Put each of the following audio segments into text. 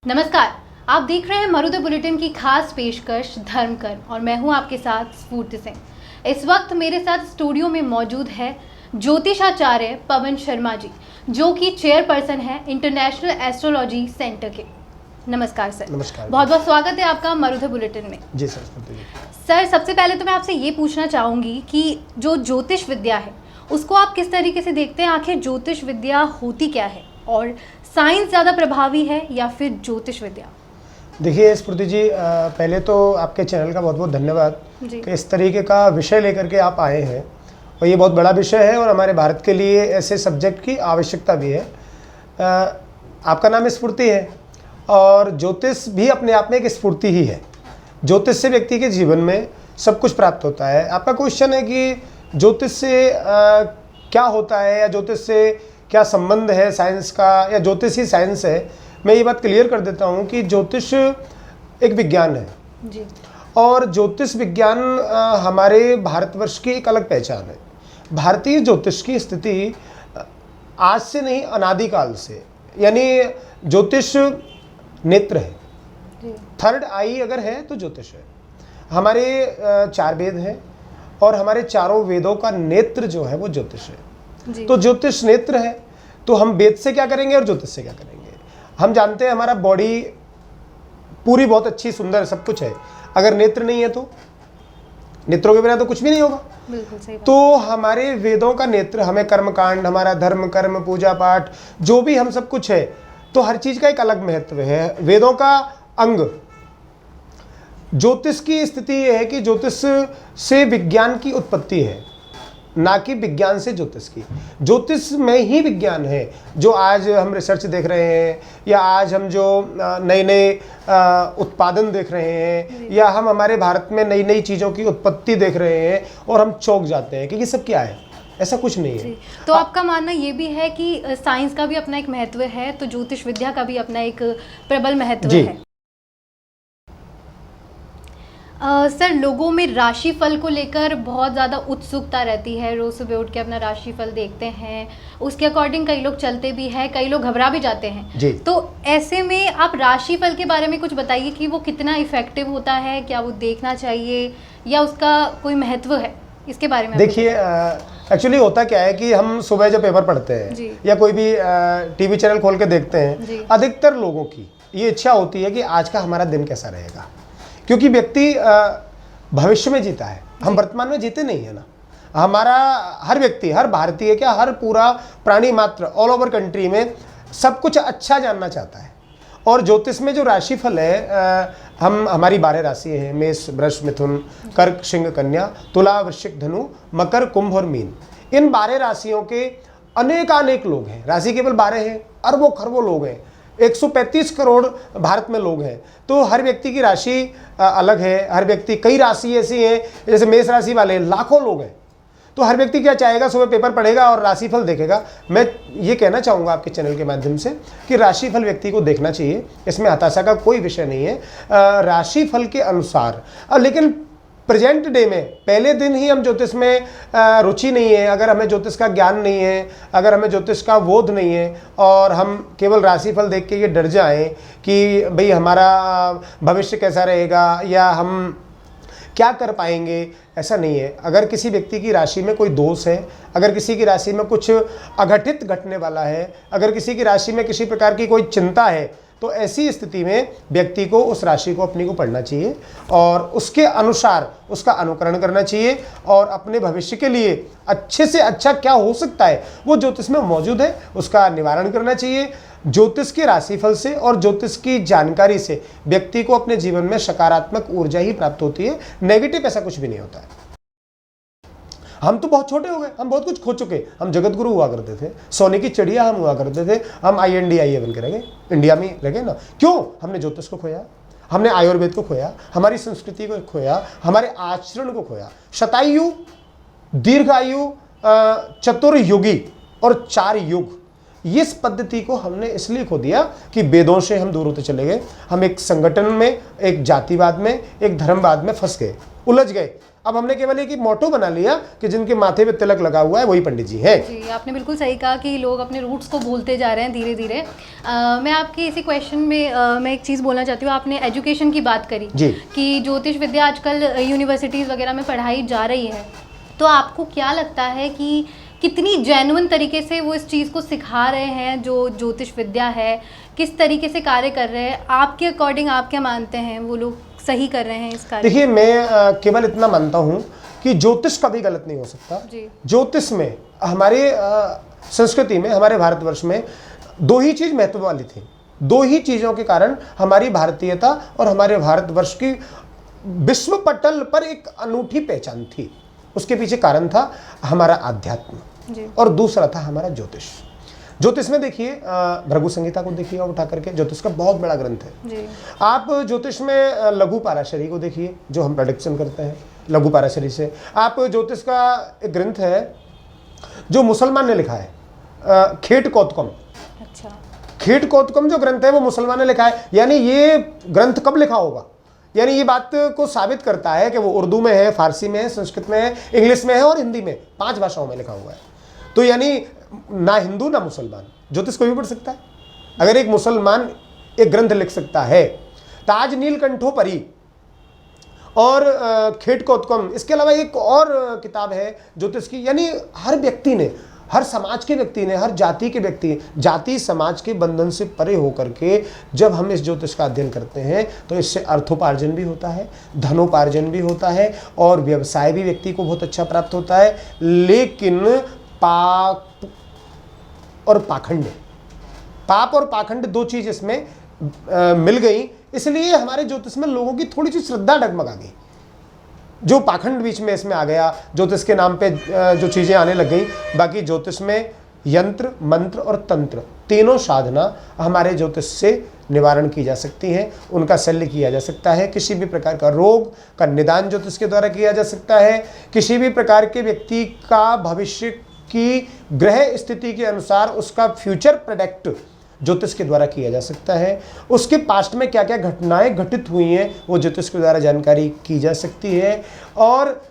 नमस्कार, आप देख रहे हैं मरुद बुलेटिन की खास पेशकश धर्म कर और मैं हूं आपके साथ स्फूर्ति सिंह। इस वक्त मेरे साथ स्टूडियो में मौजूद है ज्योतिषाचार्य पवन शर्मा जी, जो कि चेयरपर्सन है इंटरनेशनल एस्ट्रोलॉजी सेंटर के। नमस्कार सर। नमस्कार। बहुत बहुत स्वागत है आपका मरुद बुलेटिन में। जी सर। सर, सबसे पहले तो मैं आपसे ये पूछना चाहूँगी कि जो ज्योतिष विद्या है उसको आप किस तरीके से देखते हैं? आखिर ज्योतिष विद्या होती क्या है और साइंस ज़्यादा प्रभावी है या फिर ज्योतिष विद्या? देखिए स्फूर्ति जी, पहले तो आपके चैनल का बहुत बहुत धन्यवाद कि इस तरीके का विषय लेकर के आप आए हैं और ये बहुत बड़ा विषय है और हमारे भारत के लिए ऐसे सब्जेक्ट की आवश्यकता भी है। आपका नाम स्फूर्ति है और ज्योतिष भी अपने आप में एक स्फूर्ति ही है। ज्योतिष से व्यक्ति के जीवन में सब कुछ प्राप्त होता है। आपका क्वेश्चन है कि ज्योतिष से क्या होता है या ज्योतिष से क्या संबंध है साइंस का, या ज्योतिष ही साइंस है। मैं ये बात क्लियर कर देता हूँ कि ज्योतिष एक विज्ञान है जी। और ज्योतिष विज्ञान हमारे भारतवर्ष की एक अलग पहचान है। भारतीय ज्योतिष की स्थिति आज से नहीं, अनादिकाल से, यानी ज्योतिष नेत्र है। थर्ड आई अगर है तो ज्योतिष है। हमारे 4 वेद हैं और हमारे चारों वेदों का नेत्र जो है वो ज्योतिष है। तो ज्योतिष नेत्र है तो हम वेद से क्या करेंगे और ज्योतिष से क्या करेंगे? हम जानते हैं हमारा बॉडी पूरी बहुत अच्छी सुंदर सब कुछ है, अगर नेत्र नहीं है तो नेत्रों के बिना तो कुछ भी नहीं होगा। बिल्कुल सही बात। तो हमारे वेदों का नेत्र हमें कर्मकांड, हमारा धर्म कर्म पूजा पाठ जो भी हम सब कुछ है, तो हर चीज का एक अलग महत्व है। वेदों का अंग ज्योतिष की स्थिति यह है कि ज्योतिष से विज्ञान की उत्पत्ति है, ना कि विज्ञान से ज्योतिष की। ज्योतिष में ही विज्ञान है। जो आज हम रिसर्च देख रहे हैं या आज हम जो नए नए उत्पादन देख रहे हैं या हम हमारे भारत में नई नई चीज़ों की उत्पत्ति देख रहे हैं और हम चौंक जाते हैं कि ये सब क्या है, ऐसा कुछ नहीं है। तो आपका मानना ये भी है कि साइंस का भी अपना एक महत्व है, तो ज्योतिष विद्या का भी अपना एक प्रबल महत्व है। सर, लोगों में राशिफल को लेकर बहुत ज़्यादा उत्सुकता रहती है। रोज़ सुबह उठ के अपना राशिफल देखते हैं, उसके अकॉर्डिंग कई लोग चलते भी हैं, कई लोग घबरा भी जाते हैं जी। तो ऐसे में आप राशिफल के बारे में कुछ बताइए कि वो कितना इफेक्टिव होता है, क्या वो देखना चाहिए या उसका कोई महत्व है, इसके बारे में देखिए। एक्चुअली होता क्या है कि हम सुबह जब पेपर पढ़ते हैं या कोई भी टीवी चैनल खोल के देखते हैं, अधिकतर लोगों की ये इच्छा होती है कि आज का हमारा दिन कैसा रहेगा, क्योंकि व्यक्ति भविष्य में जीता है, हम वर्तमान में जीते नहीं है ना। हमारा हर व्यक्ति, हर भारतीय, क्या हर पूरा प्राणी मात्र ऑल ओवर कंट्री में सब कुछ अच्छा जानना चाहता है। और ज्योतिष में जो राशिफल है, हम हमारी 12 राशि हैं, मेष वृष मिथुन कर्क सिंह कन्या तुला वृश्चिक धनु मकर कुंभ और मीन। इन 12 राशियों के अनेकानेक लोग हैं। राशि केवल 12 हैं, अरबों खरबों लोग हैं, 135 करोड़ भारत में लोग हैं। तो हर व्यक्ति की राशि अलग है। हर व्यक्ति, कई राशि ऐसी हैं जैसे मेष राशि वाले लाखों लोग हैं। तो हर व्यक्ति क्या चाहेगा, सुबह पेपर पढ़ेगा और राशिफल देखेगा। मैं ये कहना चाहूँगा आपके चैनल के माध्यम से कि राशिफल व्यक्ति को देखना चाहिए, इसमें हताशा का कोई विषय नहीं है। राशिफल के अनुसार, लेकिन प्रेजेंट डे में पहले दिन ही हम ज्योतिष में रुचि नहीं है, अगर हमें ज्योतिष का ज्ञान नहीं है, अगर हमें ज्योतिष का बोध नहीं है और हम केवल राशिफल देख के ये डर जाएं कि भाई हमारा भविष्य कैसा रहेगा या हम क्या कर पाएंगे, ऐसा नहीं है। अगर किसी व्यक्ति की राशि में कोई दोष है, अगर किसी की राशि में कुछ अघटित घटने वाला है, अगर किसी की राशि में किसी प्रकार की कोई चिंता है, तो ऐसी स्थिति में व्यक्ति को उस राशि को अपनी को पढ़ना चाहिए और उसके अनुसार उसका अनुकरण करना चाहिए और अपने भविष्य के लिए अच्छे से अच्छा क्या हो सकता है वो ज्योतिष में मौजूद है, उसका निवारण करना चाहिए। ज्योतिष के राशिफल से और ज्योतिष की जानकारी से व्यक्ति को अपने जीवन में सकारात्मक ऊर्जा ही प्राप्त होती है, नेगेटिव ऐसा कुछ भी नहीं होता है। हम तो बहुत छोटे हो गए, हम बहुत कुछ खो चुके। हम जगत गुरु हुआ करते थे, सोने की चिड़िया हम हुआ करते थे, हम INDIA बन के रह गए, इंडिया में रह गए ना। क्यों? हमने ज्योतिष को खोया, हमने आयुर्वेद को खोया, हमारी संस्कृति को खोया, हमारे आचरण को खोया। शतायु, दीर्घायु, चतुर्युगी और 4 युग, इस पद्धति को हमने इसलिए खो दिया कि वेदों से हम दूर होते चले गए। हम एक संगठन में, एक जातिवाद में, एक धर्मवाद में फंस गए, उलझ गए। अब हमने केवल एक मोटो बना लिया कि जिनके माथे पे तिलक लगा हुआ है वही पंडित जी हैं। जी, आपने बिल्कुल सही कहा कि लोग अपने रूट्स को भूलते जा रहे हैं धीरे धीरे। मैं आपके इसी क्वेश्चन में मैं एक चीज़ बोलना चाहती हूँ। आपने एजुकेशन की बात करी जी कि ज्योतिष विद्या आजकल यूनिवर्सिटीज़ वगैरह में पढ़ाई जा रही है, तो आपको क्या लगता है कि कितनी जेन्युइन तरीके से वो इस चीज़ को सिखा रहे हैं, जो ज्योतिष विद्या है किस तरीके से कार्य कर रहे हैं? आपके अकॉर्डिंग आप क्या मानते हैं वो लोग सही कर रहे हैं इस कार्य? देखिए, मैं केवल इतना मानता हूं कि ज्योतिष कभी गलत नहीं हो सकता। ज्योतिष में हमारे संस्कृति में, हमारे भारतवर्ष में दो ही चीज महत्व वाली थी। दो ही चीजों के कारण हमारी भारतीयता और हमारे भारतवर्ष की विश्व पटल पर एक अनूठी पहचान थी। उसके पीछे कारण था हमारा आध्यात्म और दूसरा था हमारा ज्योतिष। ज्योतिष में देखिए, भृगु संहिता को देखिए और उठा करके, ज्योतिष का बहुत बड़ा ग्रंथ है जी। आप ज्योतिष में लघु पाराशरी को देखिए, जो हम प्रेडिक्शन करते हैं लघु पाराशरी से। आप ज्योतिष का एक ग्रंथ है जो मुसलमान ने लिखा है, खेट कौतकम। अच्छा, खेट कौतकम जो ग्रंथ है वो मुसलमान ने लिखा है। यानी ये ग्रंथ कब लिखा होगा, यानी ये बात को साबित करता है कि वो उर्दू में है, फारसी में है, संस्कृत में है, इंग्लिश में है और हिंदी में, 5 भाषाओं में लिखा हुआ है। तो यानी ना हिंदू ना मुसलमान, ज्योतिष कोई भी पढ़ सकता है। अगर एक मुसलमान एक ग्रंथ लिख सकता है, ताज नीलकंठो परी और खेट कौतकम, इसके अलावा एक और किताब है ज्योतिष की, यानी हर व्यक्ति ने, हर समाज के व्यक्ति ने, हर जाति के व्यक्ति, जाति समाज के बंधन से परे होकर के जब हम इस ज्योतिष का अध्ययन करते हैं तो इससे अर्थोपार्जन भी होता है, धनोपार्जन भी होता है और व्यवसाय भी व्यक्ति को बहुत अच्छा प्राप्त होता है। लेकिन पाप और पाखंड, पाप और पाखंड दो चीज इसमें मिल गई, इसलिए हमारे ज्योतिष में लोगों की थोड़ी सी श्रद्धा डगमगा गई। जो पाखंड बीच में इसमें आ गया, ज्योतिष के नाम पे जो चीजें आने लग गई। बाकी ज्योतिष में यंत्र, मंत्र और तंत्र, तीनों साधना हमारे ज्योतिष से निवारण की जा सकती है, उनका शल्य किया जा सकता है। किसी भी प्रकार का रोग का निदान ज्योतिष के द्वारा किया जा सकता है। किसी भी प्रकार के व्यक्ति का भविष्य की ग्रह स्थिति के अनुसार उसका फ्यूचर प्रेडिक्ट ज्योतिष के द्वारा किया जा सकता है। उसके पास्ट में क्या क्या घटनाएं घटित हुई हैं वो ज्योतिष के द्वारा जानकारी की जा सकती है। और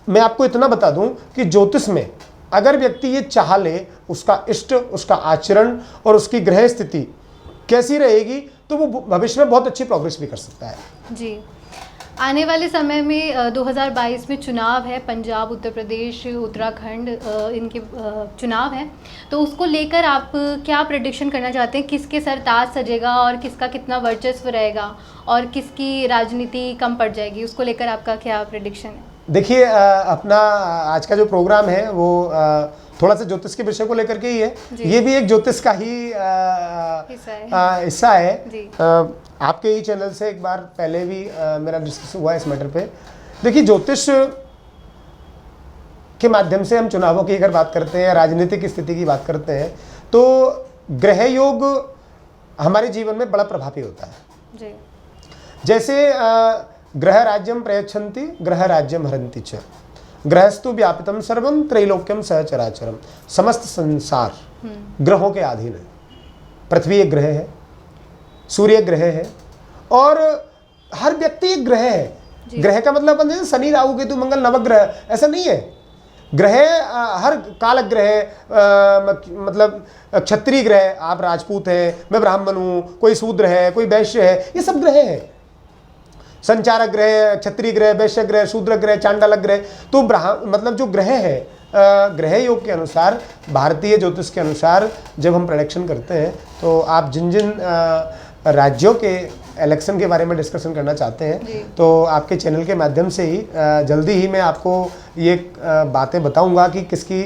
मैं आपको इतना बता दूं कि ज्योतिष में अगर व्यक्ति ये चाह ले, उसका इष्ट, उसका आचरण और उसकी ग्रह स्थिति कैसी रहेगी, तो वो भविष्य में बहुत अच्छी प्रोग्रेस भी कर सकता है जी। आने वाले समय में 2022 में चुनाव है, पंजाब, उत्तर प्रदेश, उत्तराखंड, इनके चुनाव हैं, तो उसको लेकर आप क्या प्रेडिक्शन करना चाहते हैं? किसके सर ताज सजेगा और किसका कितना वर्चस्व रहेगा और किसकी राजनीति कम पड़ जाएगी, उसको लेकर आपका क्या प्रेडिक्शन है? देखिए, अपना आज का जो प्रोग्राम है वो थोड़ा सा ज्योतिष के विषय को लेकर के ही है। ये भी एक ज्योतिष का ही हिस्सा है। आपके ही चैनल से एक बार पहले भी मेरा डिस्कशन हुआ इस मैटर पे। देखिए, ज्योतिष के माध्यम से हम चुनावों की अगर बात करते हैं, राजनीतिक स्थिति की बात करते हैं, तो ग्रह योग हमारे जीवन में बड़ा प्रभावी होता है जी। जैसे ग्रह राज्यम प्रयच्छन्ति, ग्रह राज्यम हरन्ति च, ग्रहस्तु व्यापितम सर्वम त्रैलोक्यम सहचराचरम। समस्त संसार ग्रहों के अधीन है। पृथ्वी एक ग्रह है, सूर्य ग्रह है और हर व्यक्ति एक ग्रह है। ग्रह का मतलब शनि, राहु, केतु, मंगल, नवग्रह, ऐसा नहीं है। ग्रह हर काल ग्रह, मतलब क्षत्रिय ग्रह, आप राजपूत हैं, मैं ब्राह्मण हूँ, कोई शूद्र है, कोई वैश्य है, ये सब ग्रह है। संचारक ग्रह, क्षत्रिय ग्रह, वैश्य ग्रह, शूद्र ग्रह, चांडालक ग्रह। तो मतलब जो ग्रह है, ग्रह योग के अनुसार, भारतीय ज्योतिष के अनुसार जब हम प्रेडिक्शन करते हैं तो आप जिन जिन राज्यों के इलेक्शन के बारे में डिस्कशन करना चाहते हैं तो आपके चैनल के माध्यम से ही जल्दी ही मैं आपको ये बातें बताऊंगा कि किसकी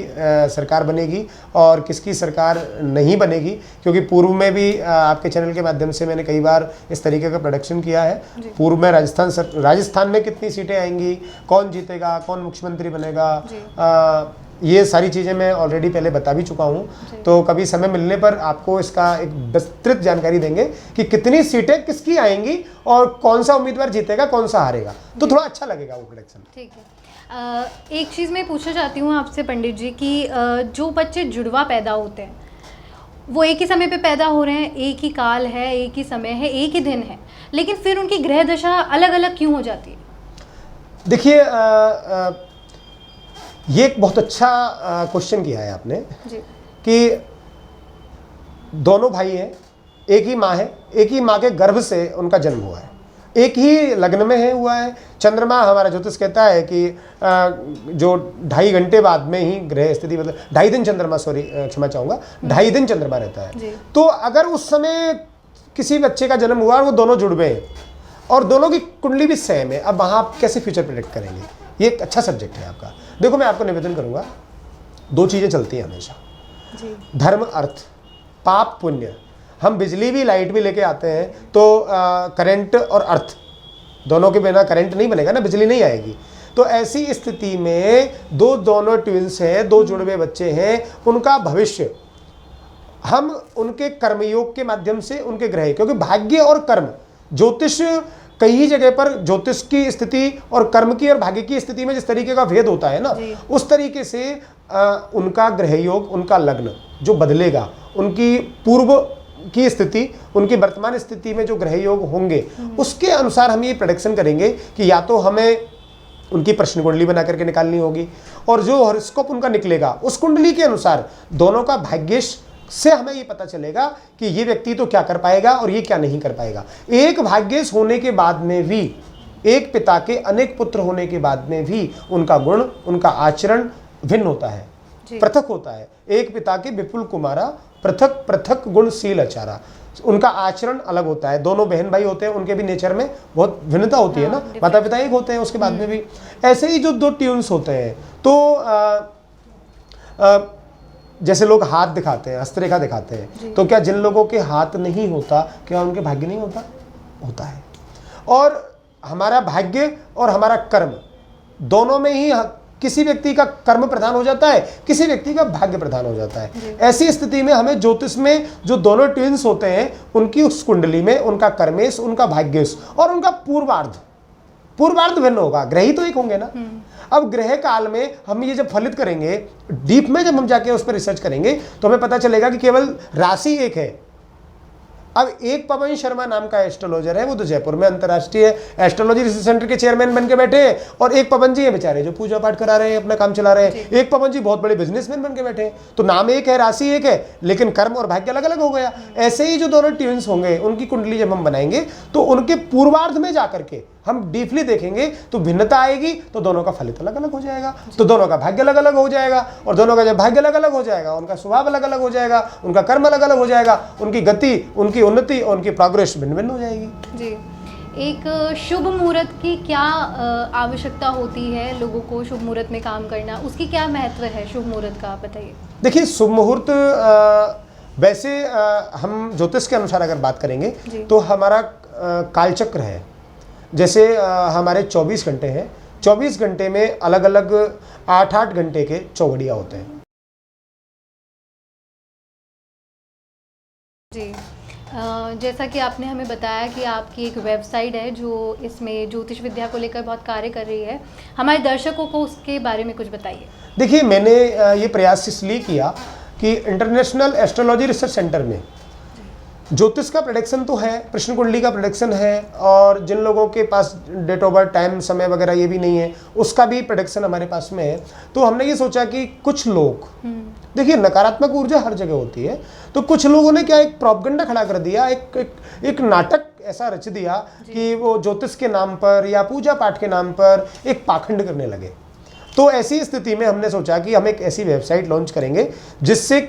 सरकार बनेगी और किसकी सरकार नहीं बनेगी। क्योंकि पूर्व में भी आपके चैनल के माध्यम से मैंने कई बार इस तरीके का प्रोडक्शन किया है। पूर्व में राजस्थान में कितनी सीटें आएंगी, कौन जीतेगा, कौन मुख्यमंत्री बनेगा, ये सारी चीज़ें मैं ऑलरेडी पहले बता भी चुका हूँ। तो कभी समय मिलने पर आपको इसका एक विस्तृत जानकारी देंगे कि कितनी सीटें किसकी आएंगी और कौन सा उम्मीदवार जीतेगा, कौन सा हारेगा, तो थोड़ा अच्छा लगेगा वो प्रेडिक्शन। ठीक है। एक चीज़ मैं पूछना चाहती हूँ आपसे पंडित जी कि जो बच्चे जुड़वा पैदा होते हैं वो एक ही समय पे पैदा हो रहे हैं, एक ही काल है, एक ही समय है, एक ही दिन है, लेकिन फिर उनकी ग्रह दशा अलग अलग क्यों हो जाती है? देखिए ये एक बहुत अच्छा क्वेश्चन किया है आपने जी। कि दोनों भाई हैं, एक ही माँ है, एक ही माँ के गर्भ से उनका जन्म हुआ है, एक ही लग्न में है हुआ है। चंद्रमा हमारा ज्योतिष कहता है कि जो 2.5 घंटे बाद में ही ग्रह स्थिति, मतलब 2.5 दिन चंद्रमा, सॉरी क्षमा चाहूँगा, 2.5 दिन चंद्रमा रहता है। तो अगर उस समय किसी बच्चे का जन्म हुआ और वो दोनों जुड़ गए हैं और दोनों की कुंडली भी सेम है, अब वहाँ आप कैसे फ्यूचर प्रेडिक्ट करेंगे? ये एक अच्छा सब्जेक्ट है आपका। देखो मैं आपको निवेदन करूँगा, 2 चीज़ें चलती हैं हमेशा, धर्म अर्थ, पाप पुण्य। हम बिजली भी लाइट भी लेके आते हैं तो करंट और अर्थ दोनों के बिना करंट नहीं बनेगा ना, बिजली नहीं आएगी। तो ऐसी स्थिति में दोनों ट्विंस हैं, 2 जुड़वे बच्चे हैं, उनका भविष्य हम उनके कर्मयोग के माध्यम से, उनके ग्रह, क्योंकि भाग्य और कर्म, ज्योतिष कई जगह पर ज्योतिष की स्थिति और कर्म की और भाग्य की स्थिति में जिस तरीके का भेद होता है ना, उस तरीके से उनका ग्रह योग, उनका लग्न जो बदलेगा, उनकी पूर्व की स्थिति, उनकी वर्तमान स्थिति में जो ग्रह योग होंगे, उसके अनुसार हम ये प्रेडिक्शन करेंगे कि या तो हमें उनकी प्रश्न कुंडली बना करके निकालनी होगी, और जो हॉरोस्कोप उनका निकलेगा उस कुंडली के अनुसार दोनों का भाग्येश से हमें ये पता चलेगा कि ये व्यक्ति तो क्या कर पाएगा और ये क्या नहीं कर पाएगा। एक भाग्येश होने के बाद में भी, एक पिता के अनेक पुत्र होने के बाद में भी उनका गुण, उनका आचरण भिन्न होता है, पृथक होता है। एक पिता के विपुल कुमारा, पृथक पृथक गुणशील आचारा, उनका आचरण अलग होता है। दोनों बहन भाई होते हैं, उनके भी नेचर में बहुत भिन्नता होती है ना, माता पिता एक होते हैं, उसके बाद में भी ऐसे ही जो 2 ट्यून्स होते हैं। तो जैसे लोग हाथ दिखाते हैं, हस्तरेखा दिखाते हैं, तो क्या जिन लोगों के हाथ नहीं होता, क्या उनके भाग्य नहीं होता? होता है। और हमारा भाग्य और हमारा कर्म दोनों में ही किसी व्यक्ति का कर्म प्रधान हो जाता है, किसी व्यक्ति का भाग्य प्रधान हो जाता है। ऐसी स्थिति में हमें ज्योतिष में जो दोनों ट्विंस होते हैं, उनकी उस कुंडली में उनका कर्मेश, उनका भाग्येश और उनका पूर्वार्ध भिन्न होगा, ग्रह ही तो एक होंगे ना। अब ग्रह काल में हम ये जब फलित करेंगे, डीप में जब हम जाके उस पर रिसर्च करेंगे, तो हमें पता चलेगा कि केवल राशि एक है। अब एक पवन शर्मा नाम का एस्ट्रोलॉजर है, वो तो जयपुर में अंतर्राष्ट्रीय एस्ट्रोलॉजी रिसर्च सेंटर के चेयरमैन बन के बैठे हैं, और एक पवन जी है बेचारे जो पूजा पाठ करा रहे हैं, अपना काम चला रहे हैं। एक पवन जी बहुत बड़े बिजनेसमैन बन के बैठे हैं। तो नाम एक है, राशि एक है, लेकिन कर्म और भाग्य अलग अलग हो गया। ऐसे ही जो दोनों ट्विंस होंगे, उनकी कुंडली जब हम बनाएंगे तो उनके पूर्वार्ध में जाकर के हम डीपली देखेंगे तो भिन्नता आएगी, तो दोनों का फलित अलग अलग हो जाएगा, तो दोनों का भाग्य अलग अलग हो जाएगा, और दोनों का जब भाग्य अलग अलग हो जाएगा, उनका स्वभाव अलग अलग हो जाएगा, उनका कर्म अलग अलग हो जाएगा, उनकी गति, उनकी उन्नति और उनकी प्रोग्रेस भिन्न भिन्न हो जाएगी। जी, एक शुभ मुहूर्त की क्या आवश्यकता होती है लोगों को शुभ मुहूर्त में काम करना, उसकी क्या महत्व है शुभ मुहूर्त का, बताइए। देखिए शुभ मुहूर्त वैसे हम ज्योतिष के अनुसार अगर बात करेंगे तो हमारा कालचक्र है, जैसे हमारे 24 घंटे हैं, 24 घंटे में अलग अलग 8-8 घंटे के चौघड़िया होते हैं। जी, जैसा कि आपने हमें बताया कि आपकी एक वेबसाइट है जो इसमें ज्योतिष विद्या को लेकर बहुत कार्य कर रही है, हमारे दर्शकों को उसके बारे में कुछ बताइए। देखिए मैंने ये प्रयास इसलिए किया कि इंटरनेशनल एस्ट्रोलॉजी रिसर्च सेंटर में ज्योतिष का प्रेडिक्शन तो है, प्रश्न कुंडली का प्रेडिक्शन है, और जिन लोगों के पास डेट ऑफ बर्थ, टाइम, समय वगैरह ये भी नहीं है, उसका भी प्रेडिक्शन हमारे पास में है। तो हमने ये सोचा कि कुछ लोग, देखिए नकारात्मक ऊर्जा हर जगह होती है, तो कुछ लोगों ने क्या एक प्रोपगंडा खड़ा कर दिया, एक नाटक ऐसा रच दिया कि वो ज्योतिष के नाम पर या पूजा पाठ के नाम पर एक पाखंड करने लगे। तो ऐसी स्थिति में हमने सोचा कि हम एक ऐसी वेबसाइट लॉन्च करेंगे जिससे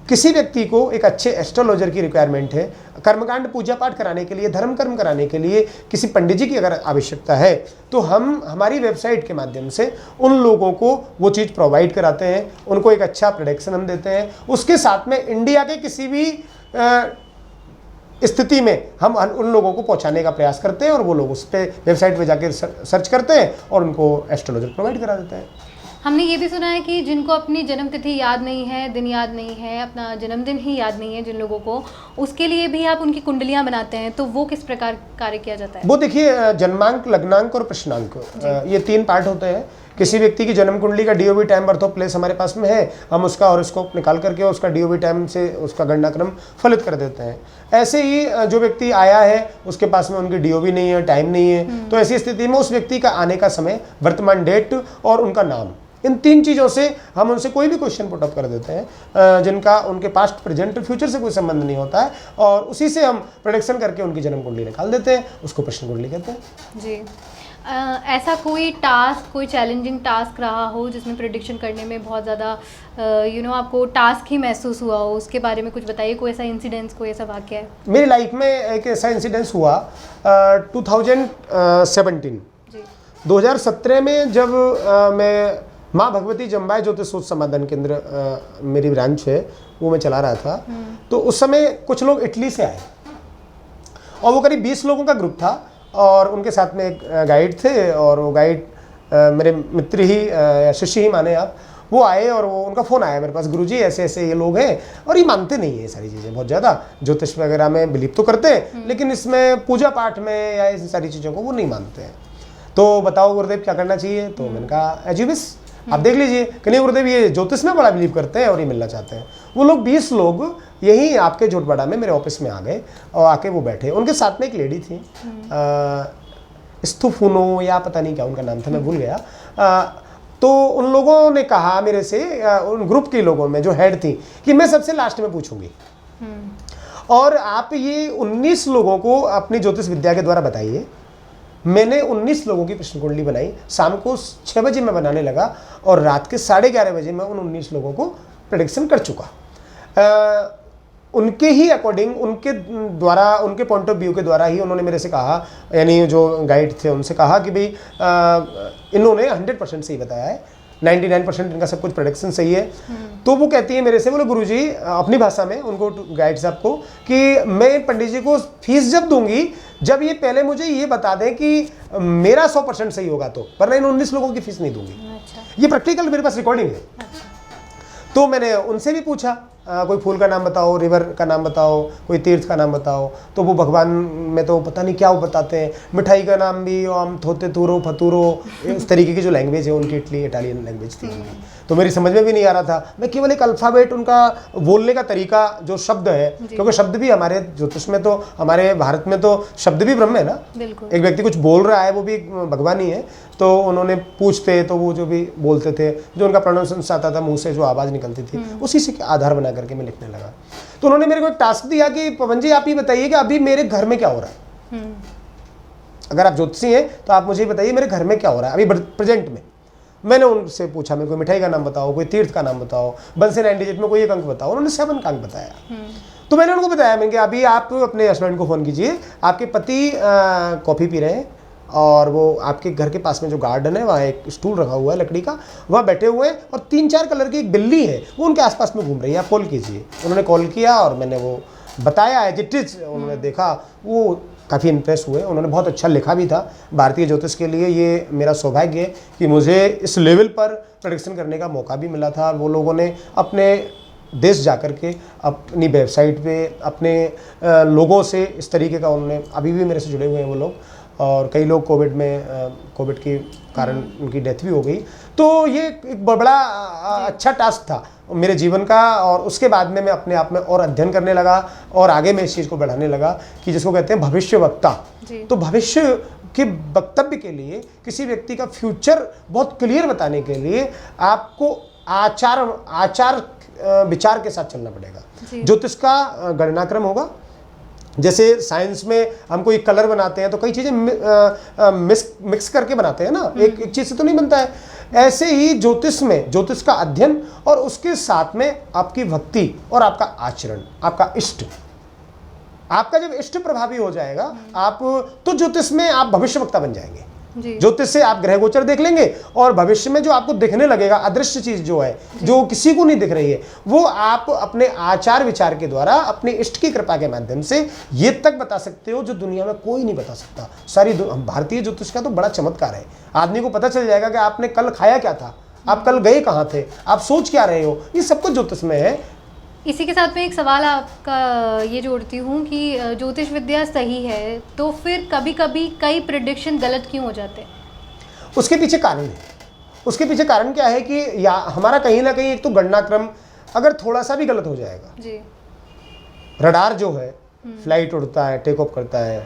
किसी व्यक्ति को एक अच्छे एस्ट्रोलॉजर की रिक्वायरमेंट है, कर्मकांड पूजा पाठ कराने के लिए, धर्म कर्म कराने के लिए किसी पंडित जी की अगर आवश्यकता है, तो हम हमारी वेबसाइट के माध्यम से उन लोगों को वो चीज़ प्रोवाइड कराते हैं, उनको एक अच्छा प्रेडिक्शन हम देते हैं। उसके साथ में इंडिया के किसी भी स्थिति में हम उन लोगों को पहुंचाने का प्रयास करते हैं, और वो लोग उस पर वेबसाइट पर जाकर सर्च करते हैं और उनको एस्ट्रोलॉजर प्रोवाइड करा देते हैं। हमने ये भी सुना है कि जिनको अपनी जन्मतिथि याद नहीं है, दिन याद नहीं है, अपना जन्मदिन ही याद नहीं है जिन लोगों को, उसके लिए भी आप उनकी कुंडलियां बनाते हैं, तो वो किस प्रकार कार्य किया जाता है? वो देखिए जन्मांक, लग्नांक और प्रश्नांक, ये 3 पार्ट होते हैं। किसी व्यक्ति की जन्म कुंडली का DOB time birth of place हमारे पास में है, हम उसका हॉरोस्कोप निकाल करके उसका डीओबी टाइम से उसका गणनाक्रम फलित कर देते हैं। ऐसे ही जो व्यक्ति आया है उसके पास में उनकी डीओबी नहीं है, टाइम नहीं है, तो ऐसी स्थिति में उस व्यक्ति का आने का समय, वर्तमान डेट और उनका नाम, इन 3 चीज़ों से हम उनसे कोई भी क्वेश्चन पुट अप कर देते हैं जिनका उनके पास्ट, प्रेजेंट, फ्यूचर से कोई संबंध नहीं होता है, और उसी से हम प्रेडिक्शन करके उनकी जन्म कुंडली निकाल देते हैं। उसको प्रश्न कुंडली कहते हैं जी। ऐसा कोई टास्क, कोई चैलेंजिंग टास्क रहा हो जिसमें प्रेडिक्शन करने में बहुत ज़्यादा आपको टास्क ही महसूस हुआ हो, उसके बारे में कुछ बताइए। कोई ऐसा इंसिडेंस, कोई ऐसा वाक्य है? मेरी लाइफ में एक ऐसा इंसिडेंस हुआ 2017 2017 में, जब मैं माँ भगवती जम्बाई ज्योतिष सोच समाधान केंद्र मेरी ब्रांच है वो मैं चला रहा था। तो उस समय कुछ लोग इटली से आए और वो करीब 20 लोगों का ग्रुप था, और उनके साथ में एक गाइड थे, और वो गाइड मेरे मित्र ही या शिष्य ही माने आप। वो आए और वो उनका फ़ोन आया मेरे पास, गुरुजी ऐसे ऐसे ये लोग हैं, और ये मानते नहीं है ये सारी चीज़ें बहुत ज़्यादा, ज्योतिष वगैरह में बिलीव तो करते हैं लेकिन इसमें पूजा पाठ में या इन सारी चीज़ों को वो नहीं मानते हैं। तो बताओ गुरुदेव क्या करना चाहिए? तो मैंने कहा एज यू विश, आप देख लीजिए कि नहीं गुरुदेव ये ज्योतिष में बड़ा बिलीव करते हैं और ये मिलना चाहते हैं। वो लोग 20 लोग यही आपके जोटबाड़ा में मेरे ऑफिस में आ गए और आके वो बैठे। उनके साथ में एक लेडी थी, स्तुफुनो या पता नहीं क्या उनका नाम था, मैं भूल गया। तो उन लोगों ने कहा मेरे से, उन ग्रुप के लोगों में जो हेड थी, कि मैं सबसे लास्ट में पूछूंगी और आप ये 19 लोगों को अपनी ज्योतिष विद्या के द्वारा बताइए। मैंने 19 लोगों की प्रश्न कुंडली बनाई, शाम को 6 बजे मैं बनाने लगा और रात के 11:30 बजे मैं उन 19 लोगों को प्रेडिक्शन कर चुका। उनके ही अकॉर्डिंग, उनके द्वारा, उनके पॉइंट ऑफ व्यू के द्वारा ही उन्होंने मेरे से कहा, यानी जो गाइड थे उनसे कहा कि भाई इन्होंने 100% सही बताया है, 99% इनका सब कुछ प्रेडिक्शन सही है। तो वो कहती है मेरे से, बोले गुरुजी अपनी भाषा में उनको, गाइड साहब को, कि मैं पंडित जी को फीस जब दूंगी जब ये पहले मुझे ये बता दें कि मेरा 100% सही होगा, तो वरना इन 19 लोगों की फीस नहीं दूंगी। अच्छा। ये प्रैक्टिकल मेरे पास रिकॉर्डिंग है। अच्छा। तो मैंने उनसे भी पूछा कोई फूल का नाम बताओ, रिवर का नाम बताओ, कोई तीर्थ का नाम बताओ। तो वो भगवान में तो पता नहीं क्या वो बताते हैं, मिठाई का नाम भी आम थोते तूरो फतूरो, इस तरीके की जो लैंग्वेज है उनकी, इटालियन लैंग्वेज थी। तो मेरी समझ में भी नहीं आ रहा था। मैं केवल एक अल्फ़ाबेट, उनका बोलने का तरीका, जो शब्द है, क्योंकि शब्द भी हमारे ज्योतिष में, तो हमारे भारत में तो शब्द भी ब्रह्म है ना। एक व्यक्ति कुछ बोल रहा है वो भी भगवान ही है। तो उन्होंने पूछते तो वो जो भी बोलते थे, जो उनका प्रोनाउंसिएशन आता था, मुंह से जो आवाज़ निकलती थी, उसी से आधार बना करके मैं लिखने लगा। तो उन्होंने मेरे को एक टास्क दिया कि पवन जी आप ये बताइए कि अभी मेरे घर में क्या हो रहा है। अगर आप ज्योतिषी हैं तो आप मुझे बताइए मेरे घर में क्या हो रहा है अभी प्रेजेंट में। मैंने उनसे पूछा, मेरे को मिठाई का नाम बताओ, कोई तीर्थ का नाम बताओ, 1 से 9 डिजिट में कोई एक अंक बताओ। उन्होंने 7 का अंक बताया। तो मैंने उनको बताया, मैंने कहा अभी आप अपने हस्बैंड को फ़ोन कीजिए, आपके पति कॉफ़ी पी रहे हैं और वो आपके घर के पास में जो गार्डन है वहाँ एक स्टूल रखा हुआ है लकड़ी का, वहाँ बैठे हुए हैं और 3-4 कलर की एक बिल्ली है वो उनके आसपास में घूम रही है, आप कॉल कीजिए। उन्होंने कॉल किया और मैंने वो बताया एज इट इज। उन्होंने देखा, वो काफ़ी इंप्रेस हुए। उन्होंने बहुत अच्छा लिखा भी था। भारतीय ज्योतिष के लिए ये मेरा सौभाग्य है कि मुझे इस लेवल पर प्रेडिक्शन करने का मौका भी मिला था। वो लोगों ने अपने देश जाकर के अपनी वेबसाइट पे अपने लोगों से इस तरीके का, उन्होंने अभी भी मेरे से जुड़े हुए हैं वो लोग, और कई लोग कोविड के कारण उनकी डेथ भी हो गई। तो ये एक बड़ा अच्छा टास्क था मेरे जीवन का। और उसके बाद में मैं अपने आप में और अध्ययन करने लगा और आगे मैं इस चीज़ को बढ़ाने लगा कि जिसको कहते हैं भविष्य वक्ता। तो भविष्य के वक्तव्य के लिए, किसी व्यक्ति का फ्यूचर बहुत क्लियर बताने के लिए आपको आचार विचार के साथ चलना पड़ेगा। ज्योतिष का गणनाक्रम होगा। जैसे साइंस में हम कोई कलर बनाते हैं तो कई चीज़ें मिक्स करके बनाते हैं ना, एक चीज़ से तो नहीं बनता है। ऐसे ही ज्योतिष में, ज्योतिष का अध्ययन और उसके साथ में आपकी भक्ति और आपका आचरण, आपका इष्ट, आपका जब इष्ट प्रभावी हो जाएगा आप, तो ज्योतिष में आप भविष्यवक्ता बन जाएंगे। ज्योतिष से आप ग्रह गोचर देख लेंगे और भविष्य में जो आपको दिखने लगेगा, अदृश्य चीज जो है, जो किसी को नहीं दिख रही है, वो आप अपने आचार विचार के द्वारा, अपने इष्ट की कृपा के माध्यम से ये तक बता सकते हो जो दुनिया में कोई नहीं बता सकता। सारी भारतीय ज्योतिष का तो बड़ा चमत्कार है। आदमी को पता चल जाएगा कि आपने कल खाया क्या था, आप कल गए कहाँ थे, आप सोच क्या रहे हो, ये सब कुछ ज्योतिष में है। इसी के साथ में एक सवाल आपका ये जोड़ती हूँ कि ज्योतिष विद्या सही है तो फिर कभी कभी कई प्रेडिक्शन गलत क्यों हो जाते हैं? उसके पीछे कारण है उसके पीछे कारण क्या है कि या हमारा कहीं ना कहीं एक तो गणना क्रम अगर थोड़ा सा भी गलत हो जाएगा जी। रडार जो है, फ्लाइट उड़ता है, टेक ऑफ करता है,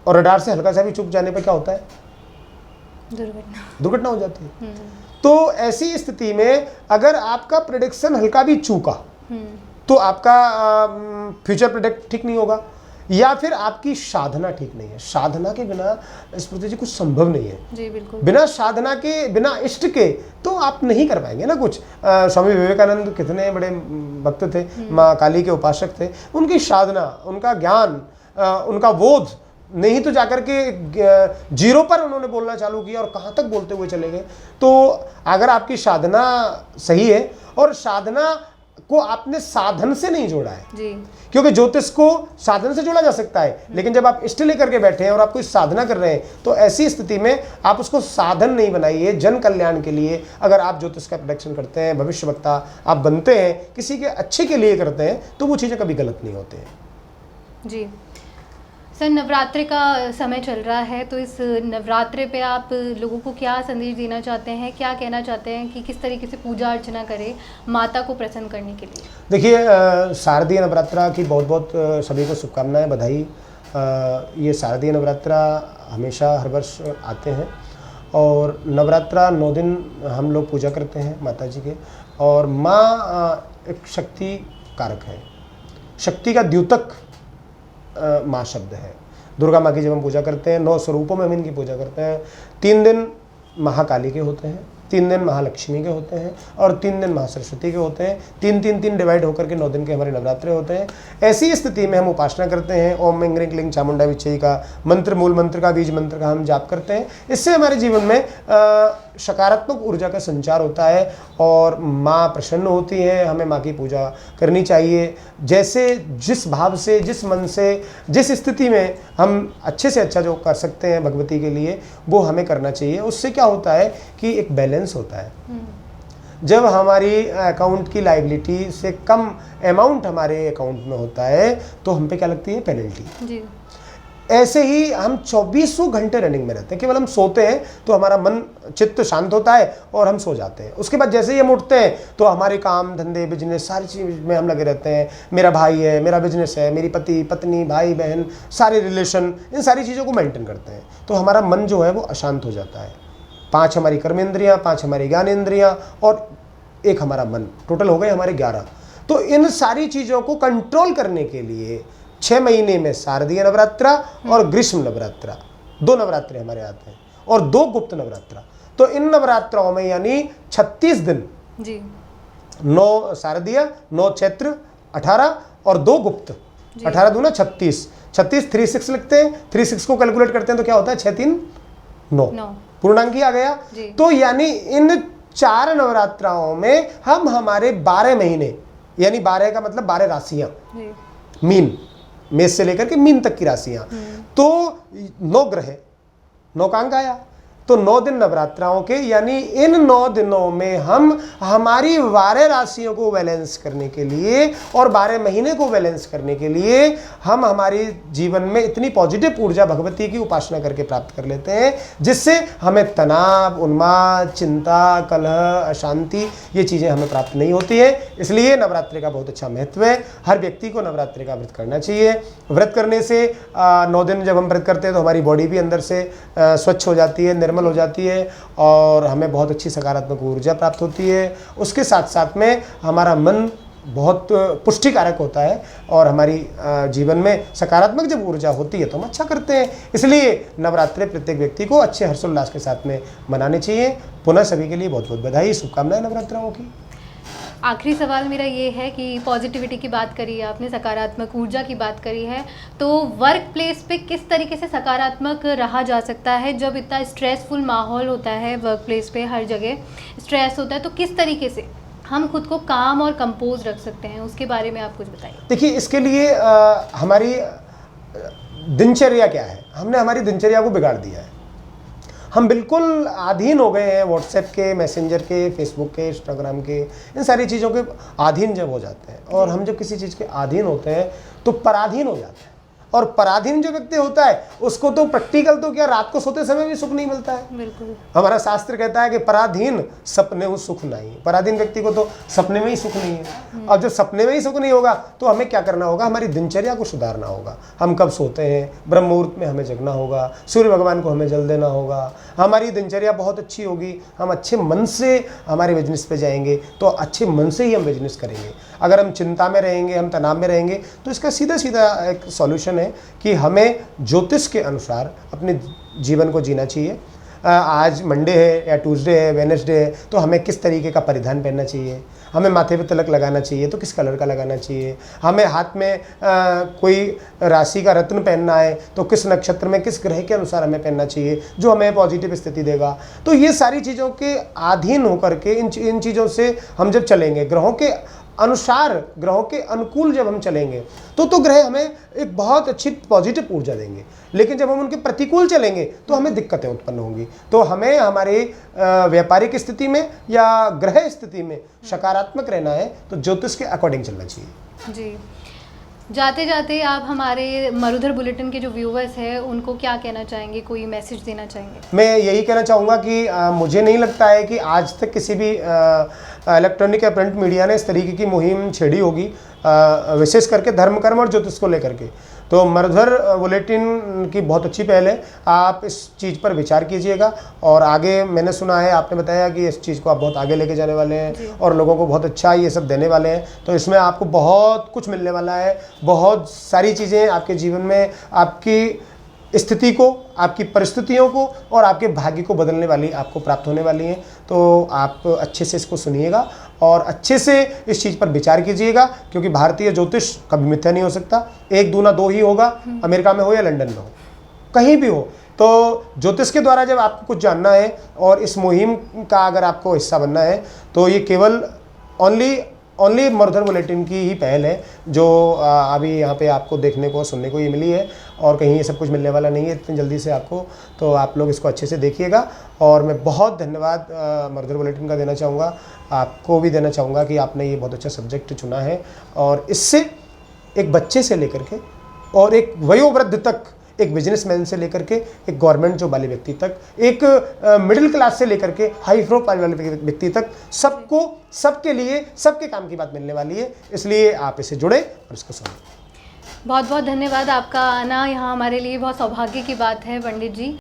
और रडार से हल्का सा भी चूक जाने पर क्या होता है? दुर्घटना हो जाती है। तो ऐसी स्थिति में अगर आपका प्रेडिक्शन हल्का भी चूका तो आपका फ्यूचर प्रेडिक्ट ठीक नहीं होगा, या फिर आपकी साधना ठीक नहीं है। साधना के बिना स्मृति जी कुछ संभव नहीं है जी, बिल्कुल। बिना साधना के, बिना इष्ट के तो आप नहीं कर पाएंगे ना कुछ। स्वामी विवेकानंद कितने बड़े भक्त थे, माँ काली के उपासक थे। उनकी साधना, उनका ज्ञान, उनका बोध नहीं तो जाकर के जीरो पर उन्होंने बोलना चालू किया और कहाँ तक बोलते हुए चले गए। तो अगर आपकी साधना सही है और साधना को आपने साधन से नहीं जोड़ा है जी। क्योंकि ज्योतिष को साधन से जोड़ा जा सकता है, लेकिन जब आप इष्ट लेकर के बैठे हैं और आप कोई साधना कर रहे हैं तो ऐसी स्थिति में आप उसको साधन नहीं बनाइए। जन कल्याण के लिए अगर आप ज्योतिष का प्रेडिक्शन करते हैं, भविष्यवक्ता आप बनते हैं, किसी के अच्छे के लिए करते हैं, तो वो चीज़ें कभी गलत नहीं होते हैं जी। सर, नवरात्रि का समय चल रहा है, तो इस नवरात्रि पे आप लोगों को क्या संदेश देना चाहते हैं, क्या कहना चाहते हैं कि किस तरीके से पूजा अर्चना करें माता को प्रसन्न करने के लिए? देखिए, शारदीय नवरात्रा की बहुत बहुत सभी को शुभकामनाएं, बधाई। ये शारदीय नवरात्रा हमेशा हर वर्ष आते हैं और नवरात्रा 9 दिन हम लोग पूजा करते हैं माता जी के। और माँ एक शक्ति कारक है, शक्ति का द्योतक माँ शब्द है। दुर्गा माँ की जब हम पूजा करते हैं, 9 स्वरूपों में हम इनकी पूजा करते हैं। 3 दिन महाकाली के होते हैं, 3 दिन महालक्ष्मी के होते हैं और 3 दिन महासरस्वती के होते हैं। 3-3-3 डिवाइड होकर के 9 दिन के हमारे नवरात्रे होते हैं। ऐसी स्थिति में हम उपासना करते हैं। ओम इंग क्लिंग चामुंडा विचयी का मंत्र, मूल मंत्र का, बीज मंत्र का हम जाप करते हैं। इससे हमारे जीवन में सकारात्मक ऊर्जा का संचार होता है और माँ प्रसन्न होती है। हमें माँ की पूजा करनी चाहिए। जैसे जिस भाव से, जिस मन से, जिस स्थिति में हम अच्छे से अच्छा जो कर सकते हैं भगवती के लिए, वो हमें करना चाहिए। उससे क्या होता है कि एक बैलेंस होता है। जब हमारी अकाउंट की लायबिलिटी से कम अमाउंट हमारे अकाउंट में होता है तो हम पे क्या लगती है? पेनल्टी जी। ऐसे ही हम 2400 घंटे रनिंग में रहते हैं। केवल हम सोते हैं तो हमारा मन चित्त शांत होता है और हम सो जाते हैं। उसके बाद जैसे ही हम उठते हैं तो हमारे काम धंधे, बिजनेस, सारी चीज़ में हम लगे रहते हैं। मेरा भाई है, मेरा बिजनेस है, मेरी पति पत्नी, भाई बहन, सारे रिलेशन, इन सारी चीज़ों को मेंटेन करते हैं। तो हमारा मन जो है वो अशांत हो जाता है। 5 हमारी कर्मेंद्रियाँ, 5 हमारी ज्ञानेंद्रियाँ और 1 हमारा मन, टोटल हो गए हमारे 11। तो इन सारी चीज़ों को कंट्रोल करने के लिए 6 महीने में शारदीय नवरात्रा और ग्रीष्म नवरात्रा, 2 नवरात्रे हमारे आते हैं और 2 गुप्त नवरात्रा। तो इन नवरात्राओं में यानी 36 दिन जी, 9 शारदीय, 9 चैत्र, 18 और 2 गुप्त, 18 दूना 36, 36 36 लिखते हैं। 36 को कैलकुलेट करते हैं तो क्या होता है? 6 3 9 पूर्णांक ही आ गया। तो यानी इन 4 नवरात्राओं में हम हमारे 12 महीने, यानी 12 का मतलब 12 राशियां, मीन, मेष से लेकर के मीन तक की राशियां, तो 9 ग्रह, 9 का अंक आया। तो 9 दिन नवरात्राओं के, यानी इन 9 दिनों में हम हमारी 12 राशियों को बैलेंस करने के लिए और 12 महीने को बैलेंस करने के लिए हम हमारे जीवन में इतनी पॉजिटिव ऊर्जा भगवती की उपासना करके प्राप्त कर लेते हैं, जिससे हमें तनाव, उन्माद, चिंता, कलह, अशांति, ये चीज़ें हमें प्राप्त नहीं होती है। इसलिए नवरात्रि का बहुत अच्छा महत्व है। हर व्यक्ति को नवरात्रि का व्रत करना चाहिए। व्रत करने से 9 दिन जब हम व्रत करते हैं तो हमारी बॉडी भी अंदर से स्वच्छ हो जाती है, निर्मल हो जाती है और हमें बहुत अच्छी सकारात्मक ऊर्जा प्राप्त होती है। उसके साथ साथ में हमारा मन बहुत पुष्टिकारक होता है और हमारी जीवन में सकारात्मक जब ऊर्जा होती है तो हम अच्छा करते हैं। इसलिए नवरात्रि प्रत्येक व्यक्ति को अच्छे हर्षोल्लास के साथ में मनाने चाहिए। पुनः सभी के लिए बहुत बहुत बधाई, शुभकामनाएं नवरात्राओं की। आखिरी सवाल मेरा ये है कि पॉजिटिविटी की बात करी है आपने, सकारात्मक ऊर्जा की बात करी है, तो वर्क प्लेस पे किस तरीके से सकारात्मक रहा जा सकता है जब इतना स्ट्रेसफुल माहौल होता है? वर्क प्लेस पे हर जगह स्ट्रेस होता है, तो किस तरीके से हम खुद को काम और कंपोज रख सकते हैं, उसके बारे में आप कुछ बताइए। देखिए, इसके लिए हमारी दिनचर्या क्या है? हमने हमारी दिनचर्या को बिगाड़ दिया है। हम बिल्कुल अधीन हो गए हैं व्हाट्सएप के, मैसेंजर के, फेसबुक के, इंस्टाग्राम के, इन सारी चीज़ों के अधीन जब हो जाते हैं और हम जब किसी चीज़ के अधीन होते हैं तो पराधीन हो जाते हैं। और पराधीन जो व्यक्ति होता है उसको तो प्रैक्टिकल तो क्या, रात को सोते समय भी सुख नहीं मिलता है। बिल्कुल। हमारा शास्त्र कहता है कि पराधीन सपने हो सुख नहीं। पराधीन व्यक्ति को तो सपने में ही सुख नहीं है। अब जब सपने में ही सुख नहीं होगा तो हमें क्या करना होगा, हमारी दिनचर्या को सुधारना होगा। हम कब सोते हैं, ब्रह्म मुहूर्त में हमें जगना होगा, सूर्य भगवान को हमें जल देना होगा, हमारी दिनचर्या बहुत अच्छी होगी, हम अच्छे मन से हमारे बिजनेस पे जाएंगे, तो अच्छे मन से ही हम बिजनेस करेंगे। अगर हम चिंता में रहेंगे, हम तनाव में रहेंगे, तो इसका सीधा सीधा एक सॉल्यूशन है कि हमें ज्योतिष के अनुसार अपने जीवन को जीना चाहिए। आज मंडे है या ट्यूसडे है, वेडनेसडे है, तो हमें किस तरीके का परिधान पहनना चाहिए, हमें माथे पे तिलक लगाना चाहिए तो किस कलर का लगाना चाहिए, हमें हाथ में कोई राशि का रत्न पहनना है तो किस नक्षत्र में किस ग्रह के अनुसार हमें पहनना चाहिए जो हमें पॉजिटिव स्थिति देगा। तो ये सारी चीज़ों के अधीन होकर के इन चीज़ों से हम जब चलेंगे, ग्रहों के अनुसार, ग्रहों के अनुकूल जब हम चलेंगे तो ग्रह हमें एक बहुत अच्छी पॉजिटिव ऊर्जा देंगे। लेकिन जब हम उनके प्रतिकूल चलेंगे तो हमें दिक्कतें उत्पन्न होंगी। तो हमें हमारे व्यापारिक स्थिति में या ग्रह स्थिति में सकारात्मक रहना है तो ज्योतिष के अकॉर्डिंग चलना चाहिए। जी, जाते जाते आप हमारे मरुधर बुलेटिन के जो व्यूवर्स हैं उनको क्या कहना चाहेंगे, कोई मैसेज देना चाहेंगे? मैं यही कहना चाहूँगा कि मुझे नहीं लगता है कि आज तक किसी भी इलेक्ट्रॉनिक या प्रिंट मीडिया ने इस तरीके की मुहिम छेड़ी होगी, विशेष करके धर्म कर्म और ज्योतिष को लेकर के। तो मरुधर बुलेटिन की बहुत अच्छी पहल है, आप इस चीज़ पर विचार कीजिएगा। और आगे मैंने सुना है, आपने बताया कि इस चीज़ को आप बहुत आगे लेके जाने वाले हैं और लोगों को बहुत अच्छा ये सब देने वाले हैं। तो इसमें आपको बहुत कुछ मिलने वाला है, बहुत सारी चीज़ें आपके जीवन में आपकी स्थिति को, आपकी परिस्थितियों को और आपके भाग्य को बदलने वाली आपको प्राप्त होने वाली हैं। तो आप अच्छे से इसको सुनिएगा और अच्छे से इस चीज़ पर विचार कीजिएगा, क्योंकि भारतीय ज्योतिष कभी मिथ्या नहीं हो सकता। 1 दूना 2 ही होगा, अमेरिका में हो या लंदन में हो, कहीं भी हो। तो ज्योतिष के द्वारा जब आपको कुछ जानना है और इस मुहिम का अगर आपको हिस्सा बनना है तो ये केवल ओनली मरुधर बुलेटिन की ही पहल है जो अभी यहाँ पे आपको देखने को सुनने को ये मिली है, और कहीं ये सब कुछ मिलने वाला नहीं है इतनी जल्दी से आपको। तो आप लोग इसको अच्छे से देखिएगा। और मैं बहुत धन्यवाद मरुधर बुलेटिन का देना चाहूँगा, आपको भी देना चाहूँगा कि आपने ये बहुत अच्छा सब्जेक्ट चुना है। और इससे एक बच्चे से लेकर के और एक वयोवृद्ध तक, एक बिजनेसमैन से लेकर के एक गवर्नमेंट जॉब वाले व्यक्ति तक, एक मिडिल क्लास से लेकर के हाई प्रोफाइल वाले व्यक्ति तक, सबको, सबके लिए, सबके काम की बात मिलने वाली है। इसलिए आप इसे जुड़े और इसको सुनें। बहुत बहुत धन्यवाद, आपका आना यहाँ हमारे लिए बहुत सौभाग्य की बात है पंडित जी।